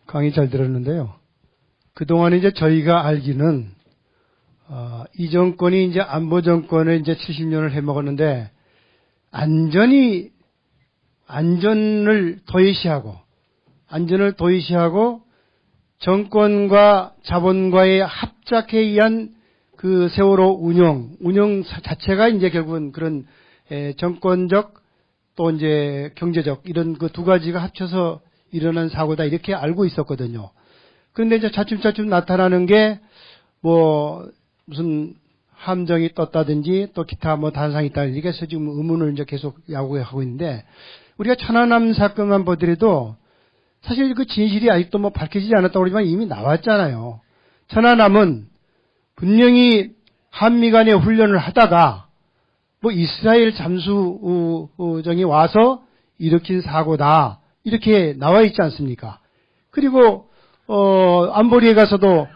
강의 잘 들었는데요. 그동안 이제 저희가 알기는, 이 정권이 이제 안보 정권을 이제 70년을 해먹었는데, 안전을 도외시하고, 정권과 자본과의 합작에 의한 그 세월호 운영 자체가 이제 결국은 그런 정권적 또 이제 경제적 이런 그 두 가지가 합쳐서 일어난 사고다 이렇게 알고 있었거든요. 그런데 이제 차츰차츰 나타나는 게 뭐 무슨 함정이 떴다든지 또 기타 뭐 단상이 있다든지 해서 지금 의문을 이제 계속 야구하고 있는데 우리가 천안함 사건만 보더라도 사실 그 진실이 아직도 뭐 밝혀지지 않았다고 그러지만 이미 나왔잖아요. 천안함은 분명히 한미 간의 훈련을 하다가 뭐 이스라엘 잠수정이 와서 일으킨 사고다. 이렇게 나와 있지 않습니까? 그리고, 안보리에 가서도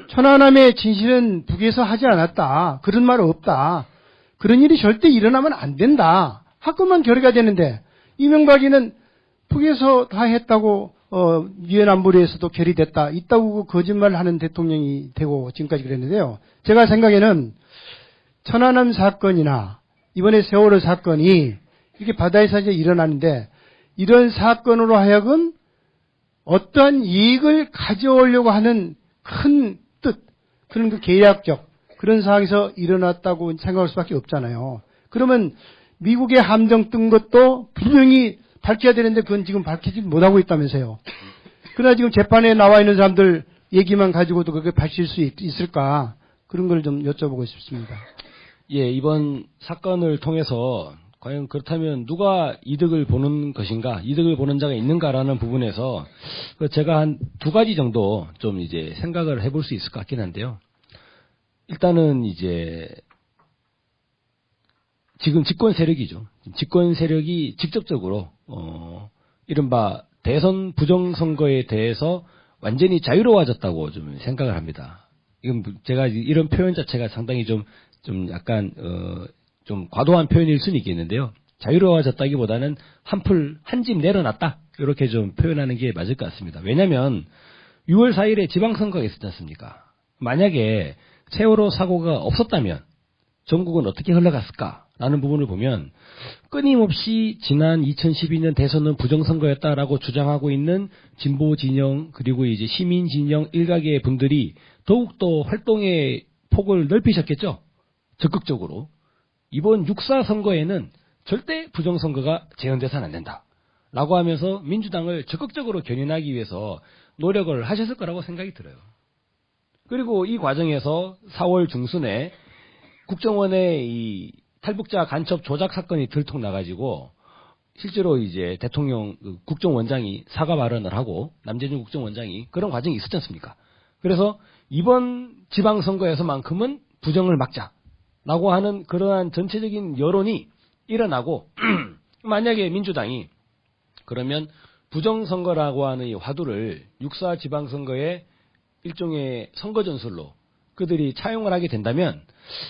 천안함의 진실은 북에서 하지 않았다. 그런 말 없다. 그런 일이 절대 일어나면 안 된다. 하고만 결의가 되는데, 이명박이는 북에서 다 했다고, 유엔 안보리에서도 결의됐다. 있다고 거짓말 하는 대통령이 되고 지금까지 그랬는데요. 제가 생각에는 천안함 사건이나 이번에 세월호 사건이 이렇게 바다에서 이제 일어나는데 이런 사건으로 하여금 어떠한 이익을 가져오려고 하는 큰 뜻, 그런 그 계략적 그런 상황에서 일어났다고 생각할 수밖에 없잖아요. 그러면 미국의 함정 뜬 것도 분명히 밝혀야 되는데 그건 지금 밝히지 못하고 있다면서요. 그러나 지금 재판에 나와 있는 사람들 얘기만 가지고도 그게 밝힐 수 있을까? 그런 걸 좀 여쭤보고 싶습니다. 예, 이번 사건을 통해서 과연 그렇다면 누가 이득을 보는 것인가, 이득을 보는 자가 있는가라는 부분에서 제가 한 두 가지 정도 좀 이제 생각을 해볼 수 있을 것 같긴 한데요. 일단은 이제 지금 집권 세력이죠. 집권 세력이 직접적으로 이른바 대선 부정선거에 대해서 완전히 자유로워졌다고 좀 생각을 합니다. 이건 제가 이런 표현 자체가 상당히 좀 약간 좀 과도한 표현일 수는 있겠는데요. 자유로워졌다기보다는 한 집 내려놨다 이렇게 좀 표현하는 게 맞을 것 같습니다. 왜냐하면 6월 4일에 지방선거가 있었지 않습니까? 만약에 세월호 사고가 없었다면 전국은 어떻게 흘러갔을까라는 부분을 보면 끊임없이 지난 2012년 대선은 부정선거였다라고 주장하고 있는 진보 진영 그리고 이제 시민 진영 일각의 분들이 더욱더 활동의 폭을 넓히셨겠죠. 적극적으로 이번 6.4 선거에는 절대 부정선거가 재현돼서는 안 된다 라고 하면서 민주당을 적극적으로 견인하기 위해서 노력을 하셨을 거라고 생각이 들어요. 그리고 이 과정에서 4월 중순에 국정원의 이 탈북자 간첩 조작 사건이 들통나가지고 실제로 이제 대통령 국정원장이 사과 발언을 하고 남재준 국정원장이 그런 과정이 있었지 않습니까? 그래서 이번 지방선거에서만큼은 부정을 막자라고 하는 그러한 전체적인 여론이 일어나고 만약에 민주당이 그러면 부정선거라고 하는 이 화두를 6.4 지방선거의 일종의 선거 전술로 그들이 차용을 하게 된다면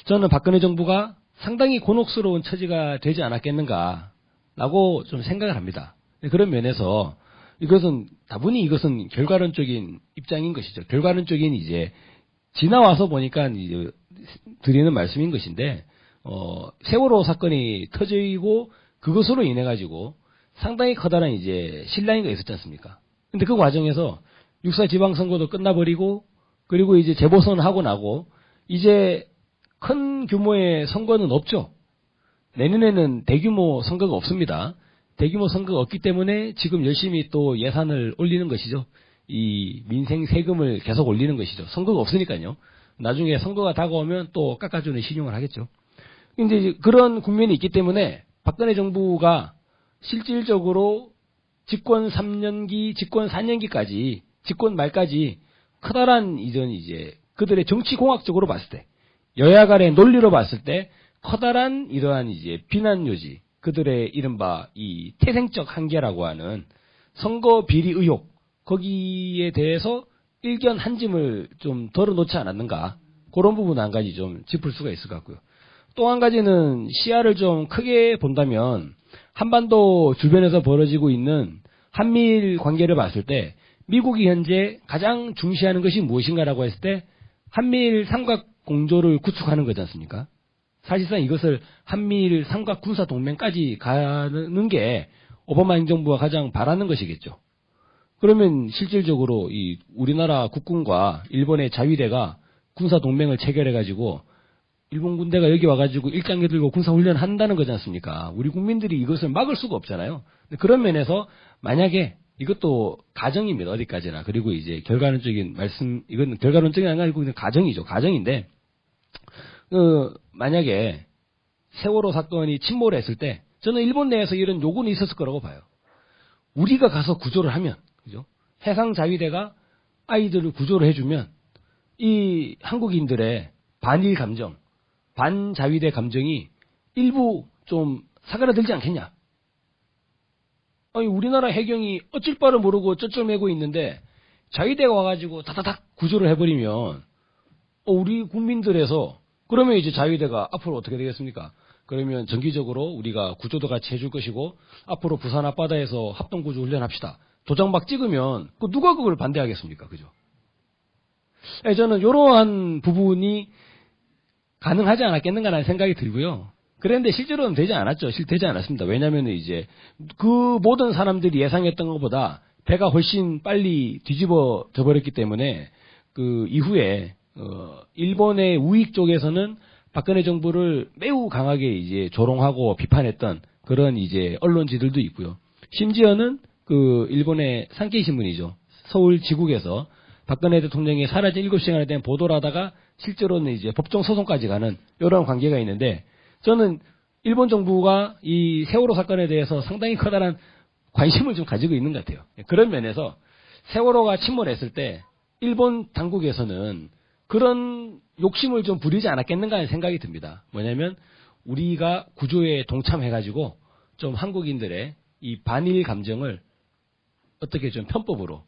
저는 박근혜 정부가 상당히 곤혹스러운 처지가 되지 않았겠는가라고 좀 생각을 합니다. 그런 면에서 다분히 이것은 결과론적인 입장인 것이죠. 결과론적인 이제 지나와서 보니까 이제 드리는 말씀인 것인데 세월호 사건이 터지고 그것으로 인해 가지고 상당히 커다란 이제 실랑이가 있었지 않습니까? 근데 그 과정에서 6.4 지방선거도 끝나버리고 그리고 이제 재보선 하고 나고 이제 큰 규모의 선거는 없죠. 내년에는 대규모 선거가 없습니다. 대규모 선거가 없기 때문에 지금 열심히 또 예산을 올리는 것이죠. 이 민생 세금을 계속 올리는 것이죠. 선거가 없으니까요. 나중에 선거가 다가오면 또 깎아주는 신용을 하겠죠. 근데 그런 국면이 있기 때문에 박근혜 정부가 실질적으로 집권 3년기, 집권 4년기까지, 집권 말까지 커다란 이제 그들의 정치공학적으로 봤을 때, 여야 간의 논리로 봤을 때 커다란 이러한 이제 비난 요지, 그들의 이른바 이 태생적 한계라고 하는 선거 비리 의혹, 거기에 대해서 일견 한 짐을 좀 덜어놓지 않았는가, 그런 부분 한 가지 좀 짚을 수가 있을 것 같고요. 또 한 가지는 시야를 좀 크게 본다면 한반도 주변에서 벌어지고 있는 한미일 관계를 봤을 때 미국이 현재 가장 중시하는 것이 무엇인가라고 했을 때 한미일 삼각 공조를 구축하는 거지 않습니까? 사실상 이것을 한미일 삼각 군사 동맹까지 가는 게 오바마 행정부가 가장 바라는 것이겠죠. 그러면 실질적으로 이 우리나라 국군과 일본의 자위대가 군사 동맹을 체결해가지고 일본 군대가 여기 와가지고 일장기 들고 군사훈련 한다는 거지 않습니까? 우리 국민들이 이것을 막을 수가 없잖아요. 그런 면에서 만약에 이것도 가정입니다. 어디까지나. 그리고 이제 결과론적인 말씀, 이건 결과론적인 아니고 그냥 가정이죠. 가정인데, 만약에 세월호 사건이 침몰했을 때 저는 일본 내에서 이런 요구는 있었을 거라고 봐요. 우리가 가서 구조를 하면, 그죠? 해상 자위대가 아이들을 구조를 해주면 이 한국인들의 반일 감정, 반자위대 감정이 일부 좀 사그라들지 않겠냐? 아니, 우리나라 해경이 어쩔 바를 모르고 쩌쩔매고 있는데 자위대가 와가지고 다다닥 구조를 해버리면 우리 국민들에서 그러면 이제 자위대가 앞으로 어떻게 되겠습니까? 그러면 정기적으로 우리가 구조도 같이 해줄 것이고 앞으로 부산 앞바다에서 합동구조 훈련합시다. 도장 막 찍으면 누가 그걸 반대하겠습니까? 그죠? 저는 이러한 부분이 가능하지 않았겠는가라는 생각이 들고요. 그런데 실제로는 되지 않았죠. 되지 않았습니다. 왜냐하면 이제 그 모든 사람들이 예상했던 것보다 배가 훨씬 빨리 뒤집어져 버렸기 때문에 그 이후에 일본의 우익 쪽에서는 박근혜 정부를 매우 강하게 이제 조롱하고 비판했던 그런 이제 언론지들도 있고요. 심지어는 그 일본의 산케이 신문이죠. 서울 지국에서 박근혜 대통령이 사라진 7시간에 대한 보도를 하다가 실제로는 이제 법정 소송까지 가는 이런 관계가 있는데 저는 일본 정부가 이 세월호 사건에 대해서 상당히 커다란 관심을 좀 가지고 있는 것 같아요. 그런 면에서 세월호가 침몰했을 때 일본 당국에서는 그런 욕심을 좀 부리지 않았겠는가 하는 생각이 듭니다. 뭐냐면 우리가 구조에 동참해가지고 좀 한국인들의 이 반일 감정을 어떻게 좀 편법으로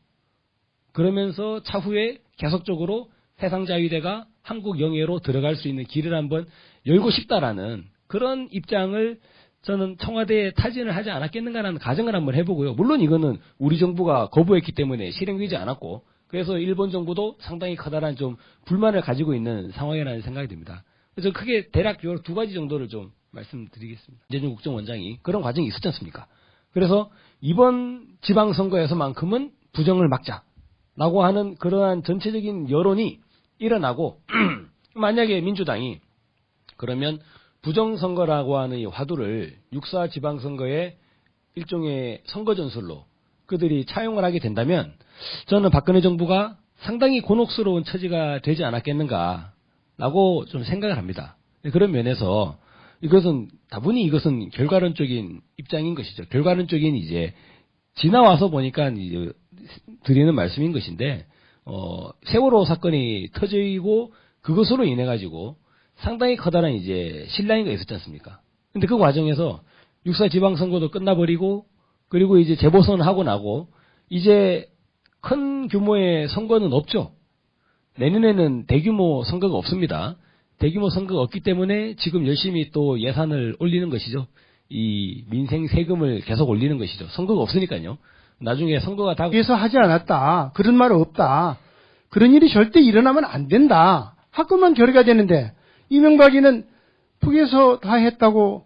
그러면서 차후에 계속적으로 해상자위대가 한국 영해로 들어갈 수 있는 길을 한번 열고 싶다라는 그런 입장을 저는 청와대에 타진을 하지 않았겠는가라는 가정을 한번 해보고요. 물론 이거는 우리 정부가 거부했기 때문에 실행되지 않았고 그래서 일본 정부도 상당히 커다란 좀 불만을 가지고 있는 상황이라는 생각이 듭니다. 그래서 크게 대략 요 두 가지 정도를 좀 말씀드리겠습니다. 이재준 국정원장이 그런 과정이 있었지 않습니까? 그래서 이번 지방선거에서만큼은 부정을 막자라고 하는 그러한 전체적인 여론이 일어나고 만약에 민주당이 그러면 부정선거라고 하는 이 화두를 6.4 지방선거의 일종의 선거 전술로 그들이 차용을 하게 된다면 저는 박근혜 정부가 상당히 곤혹스러운 처지가 되지 않았겠는가라고 좀 생각을 합니다. 그런 면에서 이것은 다분히 이것은 결과론적인 입장인 것이죠. 결과론적인 이제 지나와서 보니까 이제 드리는 말씀인 것인데 세월호 사건이 터지고 그것으로 인해 가지고 상당히 커다란 이제 신라인가 있었지 않습니까? 근데 그 과정에서 6.4 지방선거도 끝나버리고 그리고 이제 재보선 하고 나고 이제 큰 규모의 선거는 없죠. 내년에는 대규모 선거가 없습니다. 대규모 선거가 없기 때문에 지금 열심히 또 예산을 올리는 것이죠. 이 민생 세금을 계속 올리는 것이죠. 선거가 없으니까요. 나중에 선거가 다 위해서 하지 않았다. 그런 말 없다. 그런 일이 절대 일어나면 안 된다. 학교만 결의가 되는데 이명박이는 북에서 다 했다고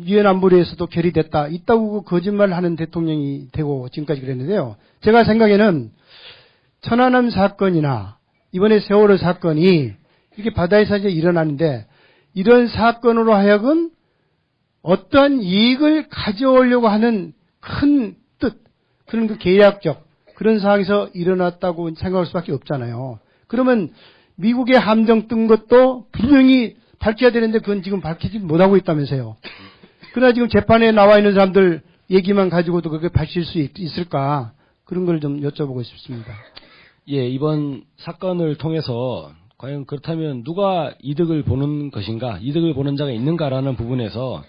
유엔 안보리에서도 결의됐다. 있다고 거짓말하는 대통령이 되고 지금까지 그랬는데요. 제가 생각에는 천안함 사건이나 이번에 세월호 사건이 이렇게 바다에서 이제 일어나는데 이런 사건으로 하여금 어떠한 이익을 가져오려고 하는 큰 뜻, 그런 그 계략적 그런 상황에서 일어났다고 생각할 수밖에 없잖아요. 그러면 미국의 함정 뜬 것도 분명히 밝혀야 되는데 그건 지금 밝히지 못하고 있다면서요. 그러나 지금 재판에 나와 있는 사람들 얘기만 가지고도 그게 밝힐 수 있을까? 그런 걸 좀 여쭤보고 싶습니다. 예, 이번 사건을 통해서 과연 그렇다면 누가 이득을 보는 것인가, 이득을 보는 자가 있는가라는 부분에서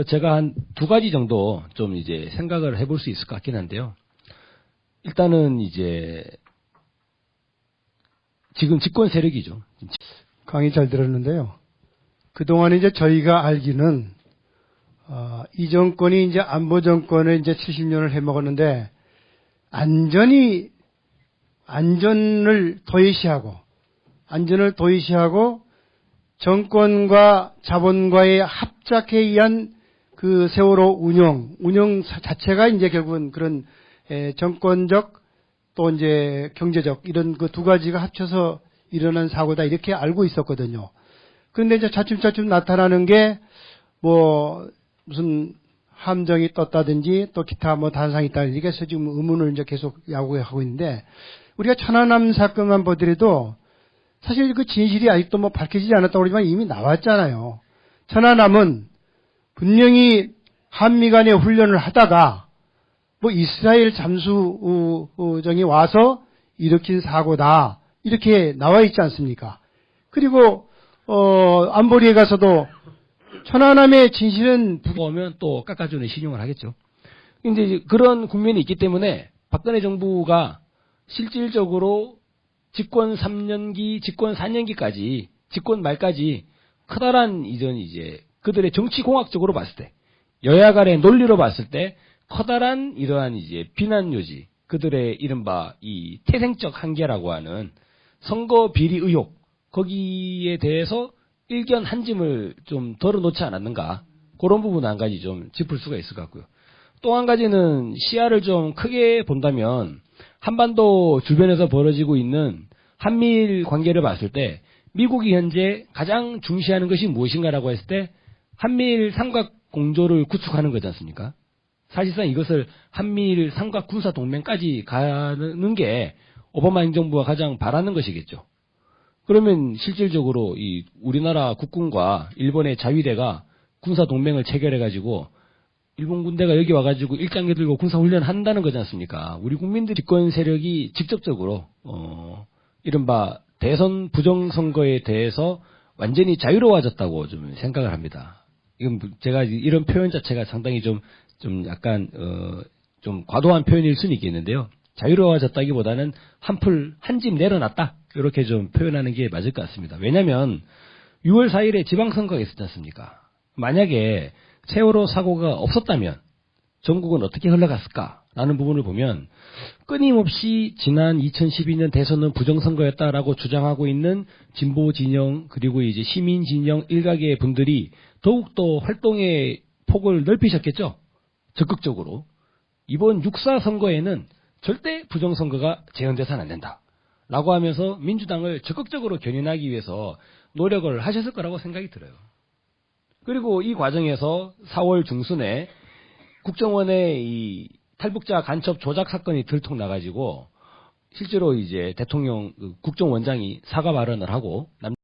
제가 한 두 가지 정도 좀 이제 생각을 해볼 수 있을 것 같긴 한데요. 일단은 이제 지금 집권 세력이죠. 강의 잘 들었는데요. 그동안 이제 저희가 알기는 이 정권이 이제 안보 정권을 이제 70년을 해먹었는데 안전이 안전을 도외시하고 정권과 자본과의 합작에 의한 그 세월호 운영 자체가 이제 결국은 그런 정권적 또 이제 경제적 이런 그 두 가지가 합쳐서 일어난 사고다 이렇게 알고 있었거든요. 그런데 이제 차츰차츰 나타나는 게 뭐 무슨 함정이 떴다든지 또 기타 뭐 단상이 있다 이렇게 해서 지금 의문을 이제 계속 야구하고 있는데 우리가 천안함 사건만 보더라도 사실 그 진실이 아직도 뭐 밝혀지지 않았다고 그러지만 이미 나왔잖아요. 천안함은 분명히 한미 간의 훈련을 하다가 뭐 이스라엘 잠수정이 와서 일으킨 사고다 이렇게 나와 있지 않습니까? 그리고 안보리에 가서도 천안함의 진실은 보면 또 깎아주는 신용을 하겠죠. 근데 그런 국면이 있기 때문에 박근혜 정부가 실질적으로 집권 3년기, 집권 4년기까지, 집권 말까지 커다란 이제 그들의 정치공학적으로 봤을 때, 여야 간의 논리로 봤을 때 커다란 이러한 이제 비난 요지, 그들의 이른바 이 태생적 한계라고 하는 선거 비리 의혹, 거기에 대해서 일견 한 짐을 좀 덜어놓지 않았는가. 그런 부분 한 가지 좀 짚을 수가 있을 것 같고요. 또 한 가지는 시야를 좀 크게 본다면 한반도 주변에서 벌어지고 있는 한미일 관계를 봤을 때 미국이 현재 가장 중시하는 것이 무엇인가라고 했을 때 한미일 삼각 공조를 구축하는 거지 않습니까? 사실상 이것을 한미일 삼각 군사 동맹까지 가는 게 오바마 행정부가 가장 바라는 것이겠죠. 그러면 실질적으로 이 우리나라 국군과 일본의 자위대가 군사 동맹을 체결해가지고 일본 군대가 여기 와가지고 일장기 들고 군사 훈련 한다는 거지 않습니까? 우리 국민들 집권 세력이 직접적으로 이른바 대선 부정선거에 대해서 완전히 자유로워졌다고 좀 생각을 합니다. 이건 제가 이런 표현 자체가 상당히 좀 약간 좀 과도한 표현일 수는 있겠는데요. 자유로워졌다기보다는 한 집 내려놨다. 이렇게 좀 표현하는 게 맞을 것 같습니다. 왜냐하면 6월 4일에 지방선거가 있었지 않습니까? 만약에 세월호 사고가 없었다면 전국은 어떻게 흘러갔을까라는 부분을 보면 끊임없이 지난 2012년 대선은 부정선거였다라고 주장하고 있는 진보 진영 그리고 이제 시민 진영 일각의 분들이 더욱더 활동의 폭을 넓히셨겠죠. 적극적으로. 이번 6.4 선거에는 절대 부정선거가 재현돼서는 안 된다. 라고 하면서 민주당을 적극적으로 견인하기 위해서 노력을 하셨을 거라고 생각이 들어요. 그리고 이 과정에서 4월 중순에 국정원의 이 탈북자 간첩 조작 사건이 들통나가지고 실제로 이제 대통령 국정원장이 사과 발언을 하고